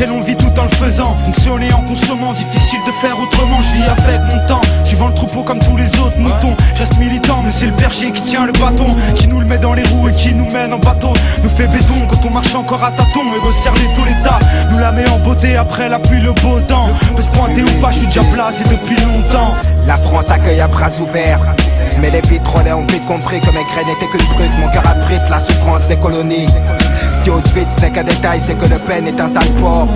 lequel on vit tout en le faisant. Fonctionner en consommant, difficile de faire autrement. Je vis avec mon temps, suivant le troupeau comme tous les autres moutons. Je reste militant, mais c'est le berger qui tient le bâton, qui nous le met dans les roues et qui nous mène en bateau. Nous fait béton quand on marche encore à tâtons et resserre les taux l'état. Nous la met en beauté après la pluie, le beau temps. Peut se pointer ou pas, je suis déjà placé depuis longtemps. La France accueille à bras ouverts, mais les vitrolets ont vite compris que mes graines n'étaient qu'une brute. Mon cœur abrite la souffrance des colonies. Si Auschwitz n'est qu'un détail, c'est que Le Pen est un sale porc.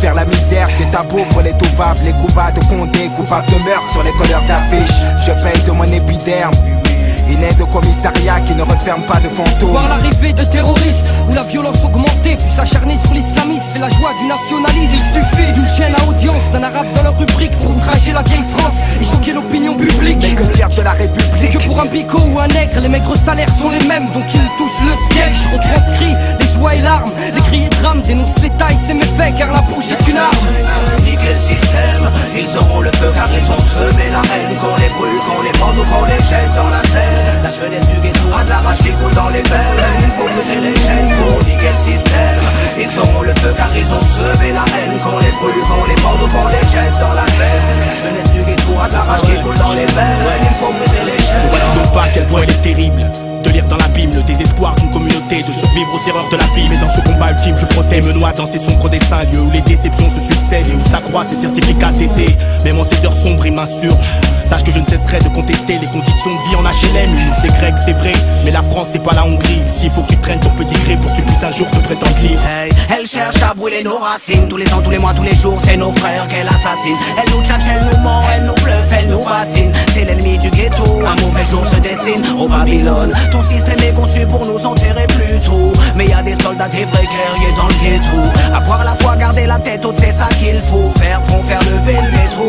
Faire la misère, c'est tabou pour les toupables. Les coupables de Condé, coupables de meurtre sur les couleurs d'affiches. Je paye de mon épiderme une aide au commissariat qui ne referme pas de fantômes. Voir l'arrivée de terroristes où la violence augmentée, puis s'acharner sur l'islamisme fait la joie du nationalisme. Il suffit d'une chaîne à audience, d'un arabe dans leur rubrique pour outrager la vieille France et choquer l'opinion publique. Mais que dire de la République? C'est que pour un bico ou un nègre, les maigres salaires sont les mêmes, donc ils touchent le sketch. Je retranscris les joies et larmes, les cris et drames, dénonce les tailles, c'est méfaits car la bouche est une arme. Niquer le système, ils auront le feu car ils ont semé la haine. Qu'on les brûle, qu'on les pende ou qu'on les jette dans la Seine. La jeunesse du ghetto a de la rage qui coule dans les veines. Il faut briser les chaînes pour niquer le système. Ils auront le feu car ils ont semé la haine. Qu'on les brûle, qu'on les pende ou qu'on les jette dans la Seine. La jeunesse du ghetto a de la rage qui coule dans les veines. Il faut briser les chaînes. Ne vois-tu donc pas à quel point il est terrible de lire dans l'abîme le désespoir d'une communauté, de survivre aux erreurs de la vie. Mais dans ce combat ultime, je protège, me noie dans ces sombres dessins, lieux où les déceptions se succèdent et où s'accroissent ces certificats d'essai. Même en ces heures sombres, il m'insurge. Sache que je ne cesserai de contester les conditions de vie en HLM. C'est grec, c'est vrai, mais la France c'est pas la Hongrie. S'il faut que tu traînes ton petit gré pour que tu puisses un jour te prétendre libre. Hey, elle cherche à brûler nos racines. Tous les ans, tous les mois, tous les jours, c'est nos frères qu'elle assassine. Elle nous tchatche, elle nous ment, elle nous bluffe, elle nous bassine. C'est l'ennemi du ghetto, un mauvais jour se dessine au Babylone. Ton système est conçu pour nous enterrer plus tôt. Mais y a des soldats, des vrais guerriers dans le ghetto. Avoir la foi, garder la tête haute, c'est ça qu'il faut faire pour faire lever le métro.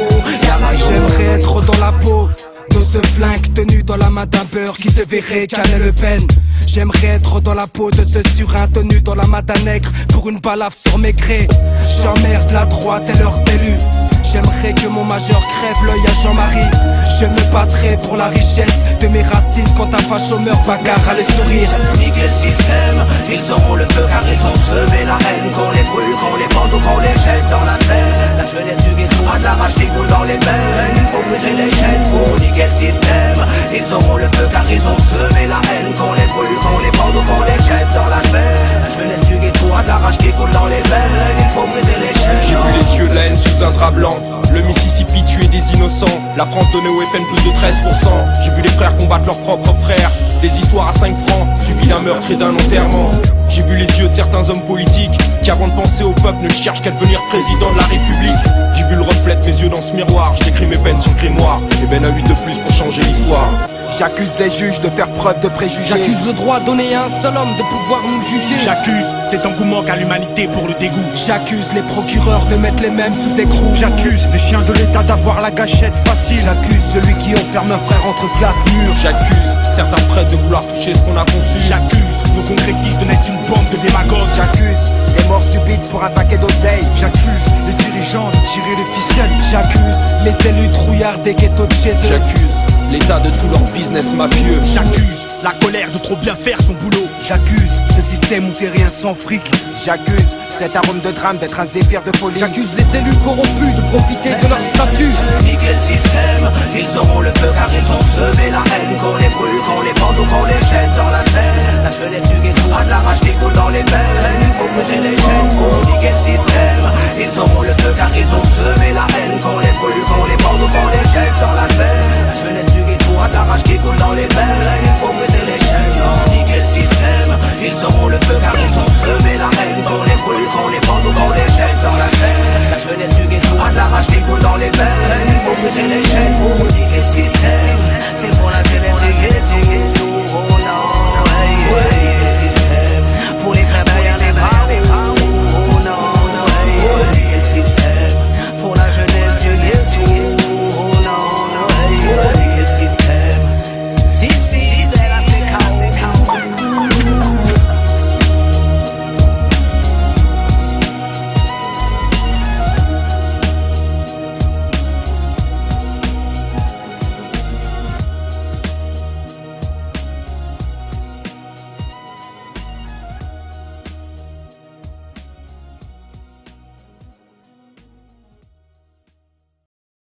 J'aimerais être dans la peau de ce flingue tenu dans la main d'un beurre qui se verrait caler Le Pen. J'aimerais être dans la peau de ce surin tenu dans la main d'un nègre pour une balafre sur mes craies. J'emmerde la droite et leurs élus. J'aimerais que mon majeur crève l'œil à Jean-Marie. Je me battrai pour la richesse de mes racines quand un facho meurt, bagarre à les sourire. Niquer le système, ils auront le feu car ils ont semé la haine. Qu'on les brûle, qu'on les pende ou qu'on les jette dans la Seine. La jeunesse du ghetto a de la rage qui coule dans les veines. Il faut briser les chaînes pour niquer le système. Ils auront le feu car ils ont semé la haine. Qu'on les brûle, qu'on les pende ou qu'on les jette dans la Seine. La jeunesse du ghetto a de la rage qui coule dans les veines. Il faut briser les chaînes. J'ai vu les yeux de la haine sous un drap blanc. Le Mississippi tuait des innocents. La France donnait au FN plus de 13%. J'ai vu les frères combattre leurs propres frères. Des histoires à 5 francs, suivies d'un meurtre et d'un enterrement. J'ai vu les yeux de certains hommes politiques qui avant de penser au peuple ne cherchent qu'à devenir président de la République. J'ai vu le reflet de mes yeux dans ce miroir. J'écris mes peines sur le grimoire. Et ben à 8 de plus pour changer l'histoire. J'accuse les juges de faire preuve de préjugés. J'accuse le droit donné à un seul homme de pouvoir nous juger. J'accuse cet engouement qu'a l'humanité pour le dégoût. J'accuse les procureurs de mettre les mêmes sous écrou. J'accuse les chiens de l'État d'avoir la gâchette facile. J'accuse celui qui enferme un frère entre 4 murs. J'accuse certains prêtres de vouloir toucher ce qu'on a conçu. J'accuse nos concrétistes de n'être qu'une bande de démagogues. J'accuse les morts subites pour un paquet d'oseille. J'accuse les dirigeants de tirer les ficelles. J'accuse les élus trouillards des ghettos de chez eux. J'accuse l'état de tout leur business mafieux. J'accuse la colère de trop bien faire son boulot. J'accuse ce système où t'es rien sans fric. J'accuse cet arôme de drame d'être un zéphyr de folie. J'accuse les élus corrompus de profiter de leur statut. Niquer le système, ils auront le feu car ils ont semé la haine.